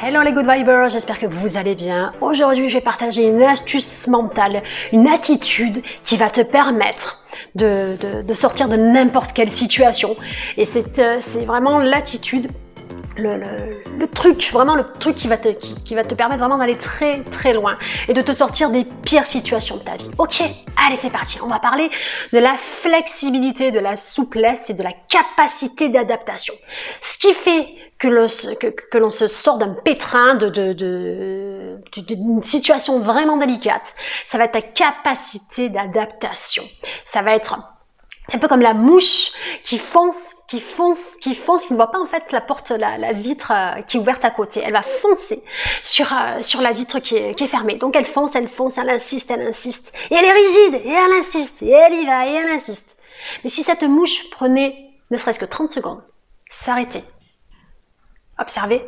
Hello les Good Vibers, j'espère que vous allez bien. Aujourd'hui, je vais partager une astuce mentale, une attitude qui va te permettre de sortir de n'importe quelle situation. Et c'est vraiment l'attitude, le truc, vraiment le truc qui va te permettre vraiment d'aller très très loin et de te sortir des pires situations de ta vie. Ok, allez c'est parti, on va parler de la flexibilité, de la souplesse et de la capacité d'adaptation. Ce qui fait que l'on se sort d'un pétrin, d'une situation vraiment délicate, ça va être ta capacité d'adaptation. Ça va être... C'est un peu comme la mouche qui fonce, qui ne voit pas en fait la porte, la vitre qui est ouverte à côté. Elle va foncer sur la vitre qui est fermée. Donc elle fonce, elle insiste. Et elle est rigide, et elle insiste, et elle y va, et elle insiste. Mais si cette mouche prenait ne serait-ce que 30 secondes, s'arrêtait, observer,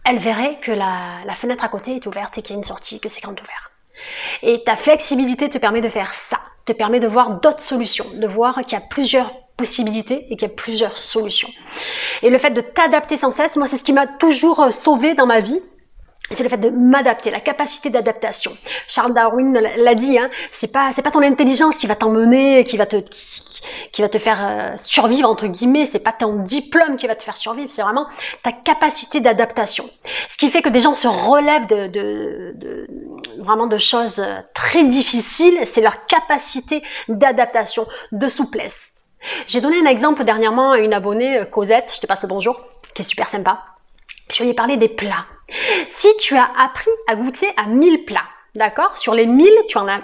elle verrait que la fenêtre à côté est ouverte et qu'il y a une sortie, que c'est grand ouvert. Et ta flexibilité te permet de faire ça, te permet de voir d'autres solutions, de voir qu'il y a plusieurs possibilités et qu'il y a plusieurs solutions. Et le fait de t'adapter sans cesse, moi c'est ce qui m'a toujours sauvé dans ma vie, c'est le fait de m'adapter, la capacité d'adaptation. Charles Darwin l'a dit, hein, c'est pas ton intelligence qui va t'emmener, qui va te faire survivre entre guillemets, c'est pas ton diplôme qui va te faire survivre, c'est vraiment ta capacité d'adaptation. Ce qui fait que des gens se relèvent vraiment de choses très difficiles, c'est leur capacité d'adaptation, de souplesse. J'ai donné un exemple dernièrement à une abonnée, Cosette, je te passe le bonjour, qui est super sympa. Je lui ai parlé des plats. Si tu as appris à goûter à 1000 plats, d'accord? Sur les 1000, tu en as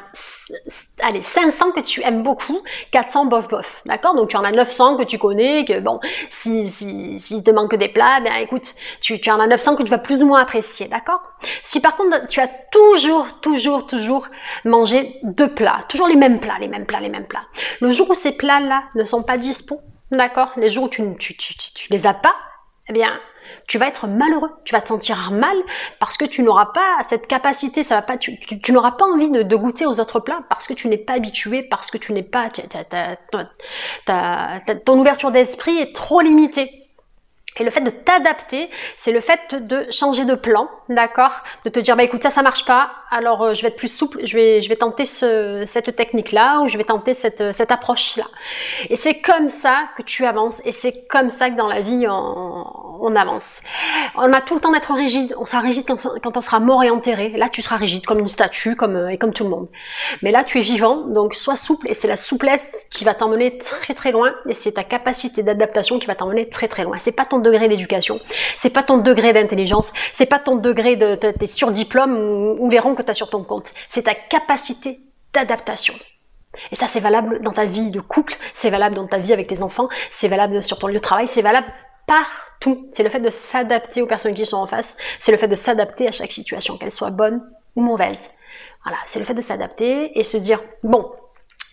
500 que tu aimes beaucoup, 400 bof, d'accord? Donc tu en as 900 que tu connais, que bon, s'il te manque des plats, ben écoute, tu en as 900 que tu vas plus ou moins apprécier, d'accord? Si par contre tu as toujours mangé 2 plats, toujours les mêmes plats, le jour où ces plats-là ne sont pas dispo, d'accord? Les jours où tu les as pas, eh bien, tu vas être malheureux, tu vas te sentir mal parce que tu n'auras pas cette capacité, tu n'auras pas envie de goûter aux autres plats parce que tu n'es pas habitué, parce que tu n'es pas, ton ouverture d'esprit est trop limitée. Et le fait de t'adapter, c'est le fait de changer de plan, d'accord? De te dire, bah écoute, ça marche pas, alors je vais être plus souple, je vais tenter cette technique-là, ou je vais tenter cette approche-là. Et c'est comme ça que tu avances, et c'est comme ça que dans la vie, on avance. On a tout le temps d'être rigide, on sera rigide quand on sera mort et enterré. Là, tu seras rigide comme une statue, comme tout le monde. Mais là, tu es vivant, donc sois souple, et c'est la souplesse qui va t'emmener très très loin, et c'est ta capacité d'adaptation qui va t'emmener très très loin. C'est pas ton degré d'éducation, c'est pas ton degré d'intelligence, c'est pas ton degré de tes surdiplômes ou les ronds que tu as sur ton compte, c'est ta capacité d'adaptation. Et ça c'est valable dans ta vie de couple, c'est valable dans ta vie avec tes enfants, c'est valable sur ton lieu de travail, c'est valable partout. C'est le fait de s'adapter aux personnes qui sont en face, c'est le fait de s'adapter à chaque situation, qu'elle soit bonne ou mauvaise. Voilà, c'est le fait de s'adapter et se dire, bon,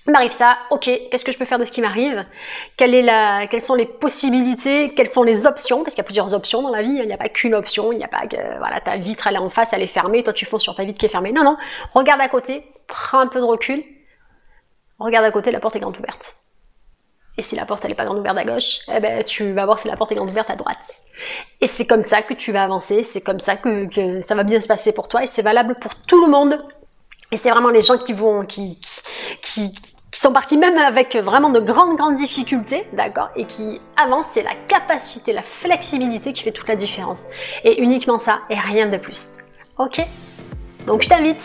il m'arrive ça, ok, qu'est-ce que je peux faire de ce qui m'arrive? Quelles sont les possibilités? Quelles sont les options? Parce qu'il y a plusieurs options dans la vie, il n'y a pas qu'une option, il n'y a pas que, voilà, ta vitre elle est en face, elle est fermée, toi tu fonces sur ta vitre qui est fermée. Non, regarde à côté, prends un peu de recul, regarde à côté, la porte est grande ouverte. Et si la porte elle est pas grande ouverte à gauche, eh ben tu vas voir si la porte est grande ouverte à droite. Et c'est comme ça que tu vas avancer, c'est comme ça que ça va bien se passer pour toi, et c'est valable pour tout le monde. Et c'est vraiment les gens qui sont partis même avec vraiment de grandes difficultés, d'accord, et qui avancent, c'est la capacité, la flexibilité qui fait toute la différence. Et uniquement ça, et rien de plus. Ok? Donc je t'invite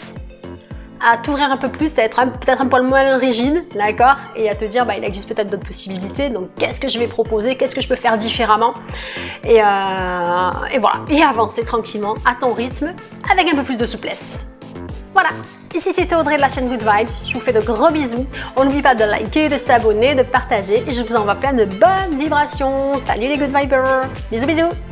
à t'ouvrir un peu plus, à être peut-être un poil moins rigide, d'accord, et à te dire, bah il existe peut-être d'autres possibilités, donc qu'est-ce que je vais proposer, qu'est-ce que je peux faire différemment, et voilà, et avancer tranquillement, à ton rythme, avec un peu plus de souplesse. Voilà, ici c'était Audrey de la chaîne Good Vibes, je vous fais de gros bisous, on n'oublie pas de liker, de s'abonner, de partager, et je vous envoie plein de bonnes vibrations. Salut les Good Vibers, bisous bisous.